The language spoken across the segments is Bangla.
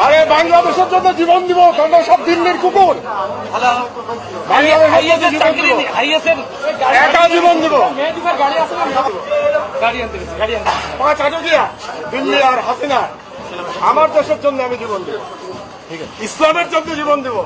আরে বাংলাদেশের জন্য জীবন দিব, তোমরা সব দিল্লির কুকুর। একা জীবন দিব, 5 আটকিয়া দিল্লি আর হাসিনা। আমার দেশের জন্য আমি জীবন দেব, ইসলামের জন্য জীবন দেব।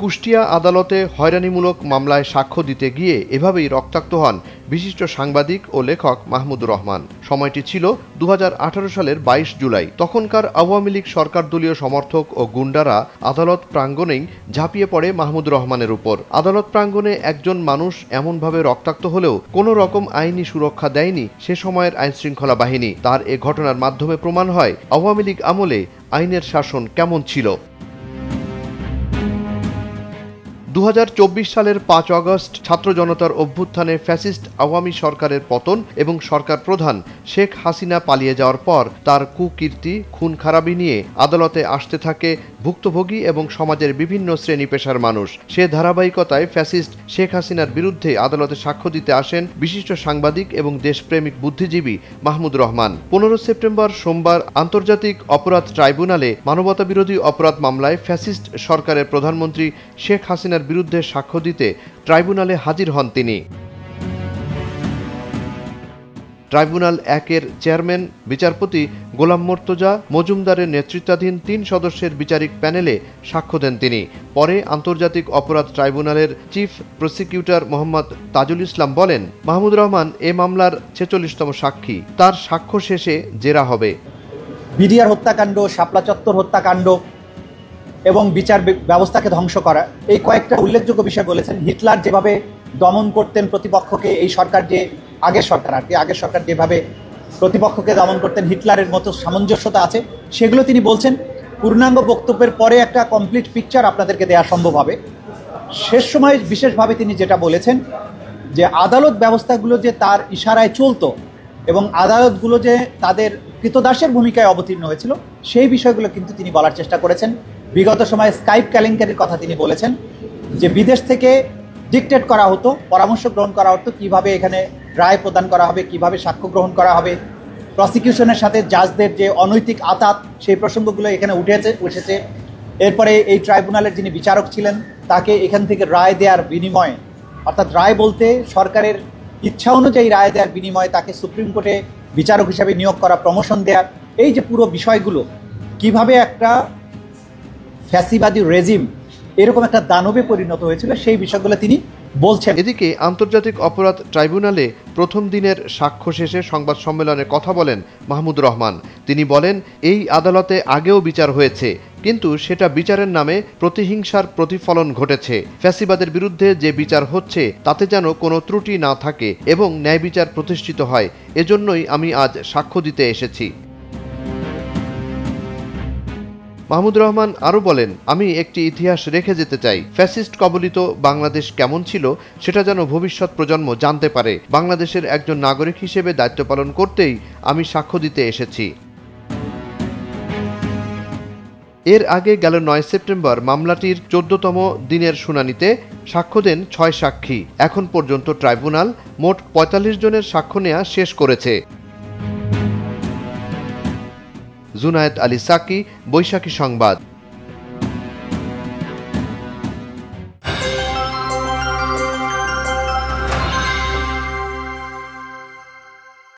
কুষ্টিয়া আদালতে হয়রানিমূলক মামলায় সাক্ষ্য দিতে গিয়ে এভাবেই রক্তাক্ত হন বিশিষ্ট সাংবাদিক ও লেখক মাহমুদুর রহমান। সময়টি ছিল 2018 সালের 22 জুলাই। তখনকার আওয়ামী লীগ সরকার দলীয় সমর্থক ও গুন্ডারা আদালত প্রাঙ্গণেই ঝাঁপিয়ে পড়ে মাহমুদুর রহমানের উপর। আদালত প্রাঙ্গণে একজন মানুষ এমনভাবে রক্তাক্ত হলেও কোনো রকম আইনি সুরক্ষা দেয়নি সে সময়ের আইনশৃঙ্খলা বাহিনী। তার এ ঘটনার মাধ্যমে প্রমাণ হয় আওয়ামী লীগ আমলে আইনের শাসন কেমন ছিল। 2024 সালের 5 আগস্ট ছাত্র জনতার অভ্যুত্থানে ফ্যাসিস্ট আওয়ামী সরকারের পতন এবং সরকার প্রধান শেখ হাসিনা পালিয়ে যাওয়ার পর তার কুকীর্তি খুন খারাপি নিয়ে আদালতে আসতে থাকে ভুক্তভোগী এবং সমাজের বিভিন্ন শ্রেণী পেশার মানুষ। সে ধারাবাহিকতায় ফ্যাসিস্ট শেখ হাসিনার বিরুদ্ধে আদালতে সাক্ষ্য দিতে আসেন বিশিষ্ট সাংবাদিক এবং দেশপ্রেমিক বুদ্ধিজীবী মাহমুদুর রহমান। 15 সেপ্টেম্বর সোমবার আন্তর্জাতিক অপরাধ ট্রাইব্যুনালে মানবতাবিরোধী অপরাধ মামলায় ফ্যাসিস্ট সরকারের প্রধানমন্ত্রী শেখ হাসিনার বিরুদ্ধে সাক্ষ্য দিতে ট্রাইব্যুনালে হাজির হন তিনি। ট্রাইব্যুনাল 1-এর চেয়ারম্যান বিচারপতি গোলাম মোর্তজা মজুমদারের নেতৃত্বাধীন 3 সদস্যের বিচারিক প্যানেলে সাক্ষ্য দেন তিনি। পরে আন্তর্জাতিক অপরাধ ট্রাইব্যুনালের চিফ প্রসিকিউটর মোহাম্মদ তাজুল ইসলাম বলেন, মাহমুদুর রহমান এ মামলার 46তম সাক্ষী। তার সাক্ষ্য শেষে জেরা হবে। বিডিআর হত্যাকাণ্ড, শাপলা চত্বর হত্যাকাণ্ড এবং বিচার ব্যবস্থাকে ধ্বংস করা, এই কয়েকটা উল্লেখযোগ্য বিষয় বলেছেন। হিটলার যেভাবে দমন করতেন প্রতিপক্ষকে, এই সরকার যে আগের সরকার যেভাবে প্রতিপক্ষকে দমন করতেন, হিটলারের মতো সামঞ্জস্যতা আছে, সেগুলো তিনি বলছেন। পূর্ণাঙ্গ বক্তব্যের পরে একটা কমপ্লিট পিকচার আপনাদেরকে দেওয়া সম্ভব হবে। শেষ সময় বিশেষভাবে তিনি যেটা বলেছেন যে আদালত ব্যবস্থাগুলো যে তার ইশারায় চলতো এবং আদালতগুলো যে তাদের কৃতদাসের ভূমিকায় অবতীর্ণ হয়েছিল, সেই বিষয়গুলো কিন্তু তিনি বলার চেষ্টা করেছেন। বিগত সময়ে স্কাইপ কেলেঙ্কারির কথা তিনি বলেছেন, যে বিদেশ থেকে ডিকটেট করা হতো, পরামর্শ গ্রহণ করা হতো কিভাবে এখানে রায় প্রদান করা হবে, কিভাবে সাক্ষ্য গ্রহণ করা হবে। প্রসিকিউশনের সাথে জাজদের যে অনৈতিক আতাত, সেই প্রসঙ্গগুলো এখানে উঠেছে। এরপরে এই ট্রাইব্যুনালের যিনি বিচারক ছিলেন, তাকে এখান থেকে রায় দেওয়ার বিনিময়ে, অর্থাৎ রায় বলতে সরকারের ইচ্ছা অনুযায়ী রায় দেওয়ার বিনিময়ে তাকে সুপ্রিম কোর্টে বিচারক হিসাবে নিয়োগ করা, প্রমোশন দেওয়ার, এই যে পুরো বিষয়গুলো কিভাবে একটা ফ্যাসিবাদী রেজিম এরকম একটা দানবে পরিণত হয়েছিল, সেই বিষয়গুলো তিনি বলছেন। এদিকে আন্তর্জাতিক অপরাধ ট্রাইব্যুনালে প্রথম দিনের সাক্ষ্য শেষে সংবাদ সম্মেলনে কথা বলেন মাহমুদুর রহমান। তিনি বলেন, এই আদালতে আগেও বিচার হয়েছে, কিন্তু সেটা বিচারের নামে প্রতিহিংসার প্রতিফলন ঘটেছে। ফ্যাসিবাদের বিরুদ্ধে যে বিচার হচ্ছে তাতে যেন কোনো ত্রুটি না থাকে এবং ন্যায় বিচার প্রতিষ্ঠিত হয়, এজন্যই আমি আজ সাক্ষ্য দিতে এসেছি। মাহমুদুর রহমান আরও বলেন, আমি একটি ইতিহাস রেখে যেতে চাই। ফ্যাসিস্ট কবলিত বাংলাদেশ কেমন ছিল সেটা যেন ভবিষ্যৎ প্রজন্ম জানতে পারে। বাংলাদেশের একজন নাগরিক হিসেবে দায়িত্ব পালন করতেই আমি সাক্ষ্য দিতে এসেছি। এর আগে গেল 9 সেপ্টেম্বর মামলাটির 14তম দিনের শুনানিতে সাক্ষ্য দেন 6 সাক্ষী। এখন পর্যন্ত ট্রাইব্যুনাল মোট 45 জনের সাক্ষ্য নেওয়া শেষ করেছে। জুনায়েদ আলী সাকি, বৈশাখী সংবাদ।